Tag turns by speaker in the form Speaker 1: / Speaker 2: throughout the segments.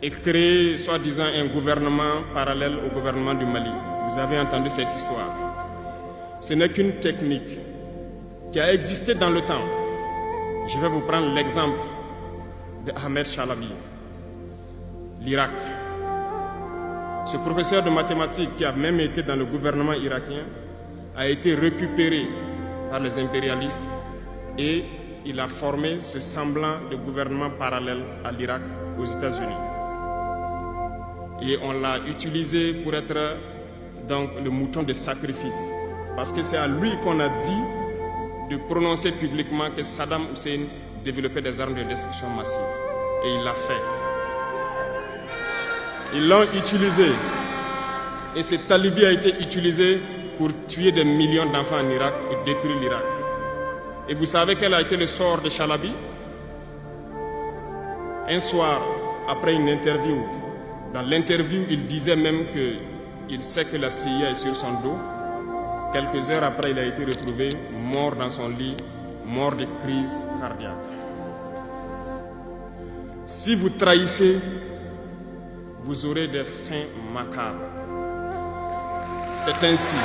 Speaker 1: et créer soi-disant un gouvernement parallèle au gouvernement du Mali. Vous avez entendu cette histoire. Ce n'est qu'une technique qui a existé dans le temps. Je vais vous prendre l'exemple de Ahmed Chalabi, l'Irak. Ce professeur de mathématiques qui a même été dans le gouvernement irakien a été récupéré par les impérialistes et il a formé ce semblant de gouvernement parallèle à l'Irak aux États-Unis. Et on l'a utilisé pour être donc le mouton de sacrifice. Parce que c'est à lui qu'on a dit de prononcer publiquement que Saddam Hussein développait des armes de destruction massive. Et il l'a fait. Ils l'ont utilisé. Et cet alibi a été utilisé pour tuer des millions d'enfants en Irak et détruire l'Irak. Et vous savez quel a été le sort de Chalabi? Un soir, après une interview, dans l'interview, il disait même qu'il sait que la CIA est sur son dos. Quelques heures après, il a été retrouvé mort dans son lit, mort de crise cardiaque. Si vous trahissez, vous aurez des fins macabres. C'est ainsi.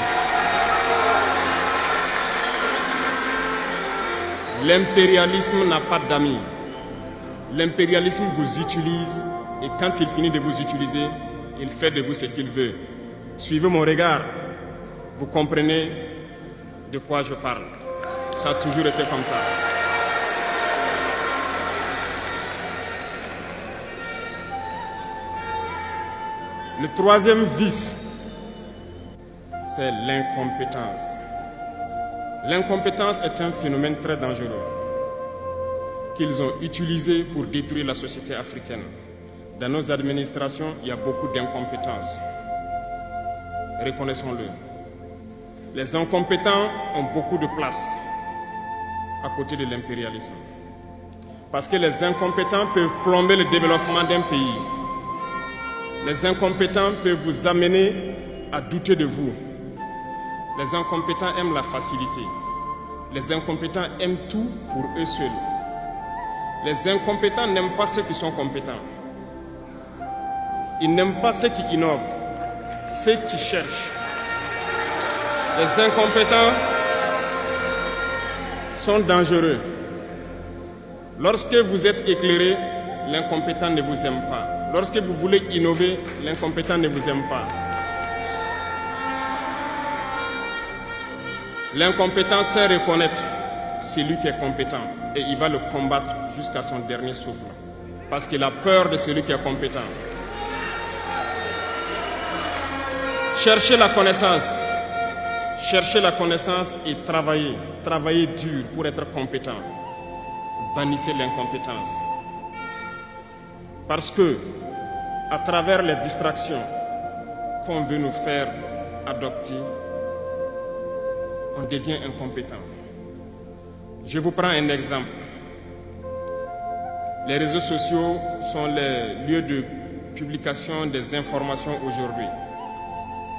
Speaker 1: L'impérialisme n'a pas d'amis. L'impérialisme vous utilise et quand il finit de vous utiliser, il fait de vous ce qu'il veut. Suivez mon regard, vous comprenez de quoi je parle. Ça a toujours été comme ça. Le troisième vice, c'est l'incompétence. L'incompétence est un phénomène très dangereux qu'ils ont utilisé pour détruire la société africaine. Dans nos administrations, il y a beaucoup d'incompétence. Reconnaissons-le. Les incompétents ont beaucoup de place à côté de l'impérialisme. Parce que les incompétents peuvent plomber le développement d'un pays. Les incompétents peuvent vous amener à douter de vous. Les incompétents aiment la facilité. Les incompétents aiment tout pour eux seuls. Les incompétents n'aiment pas ceux qui sont compétents. Ils n'aiment pas ceux qui innovent, ceux qui cherchent. Les incompétents sont dangereux. Lorsque vous êtes éclairé, l'incompétent ne vous aime pas. Lorsque vous voulez innover, l'incompétent ne vous aime pas. L'incompétent sait reconnaître celui qui est compétent et il va le combattre jusqu'à son dernier souffle. Parce qu'il a peur de celui qui est compétent. Cherchez la connaissance. Cherchez la connaissance et travaillez. Travaillez dur pour être compétent. Bannissez l'incompétence. Parce que, à travers les distractions qu'on veut nous faire adopter, on devient incompétent. Je vous prends un exemple. Les réseaux sociaux sont les lieux de publication des informations aujourd'hui.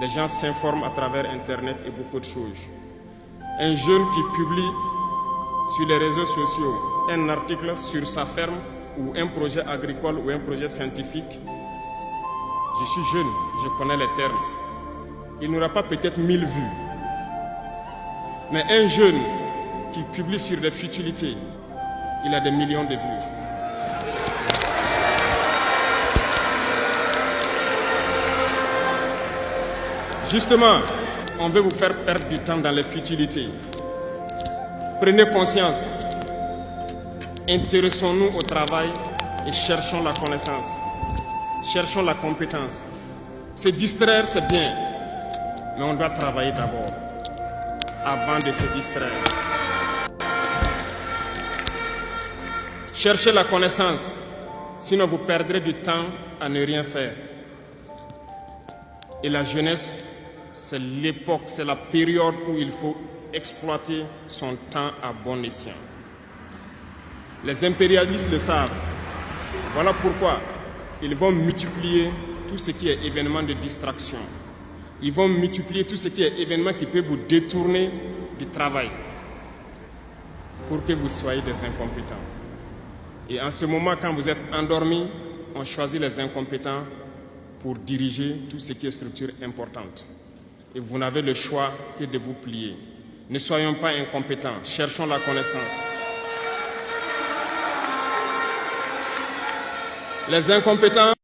Speaker 1: Les gens s'informent à travers Internet et beaucoup de choses. Un jeune qui publie sur les réseaux sociaux un article sur sa ferme ou un projet agricole ou un projet scientifique, je suis jeune, je connais les termes. Il n'aura pas peut-être 1000 vues. Mais un jeune qui publie sur des futilités, il a des millions de vues. Justement, on veut vous faire perdre du temps dans les futilités. Prenez conscience. Intéressons-nous au travail et cherchons la connaissance. Cherchons la compétence. Se distraire, c'est bien, mais on doit travailler d'abord, avant de se distraire. Cherchez la connaissance, sinon vous perdrez du temps à ne rien faire. Et la jeunesse, c'est l'époque, c'est la période où il faut exploiter son temps à bon escient. Les impérialistes le savent. Voilà pourquoi ils vont multiplier tout ce qui est événement de distraction. Ils vont multiplier tout ce qui est événement qui peut vous détourner du travail pour que vous soyez des incompétents. Et en ce moment, quand vous êtes endormi, ont choisi les incompétents pour diriger tout ce qui est structure importante. Et vous n'avez le choix que de vous plier. Ne soyons pas incompétents, cherchons la connaissance. Les incompétents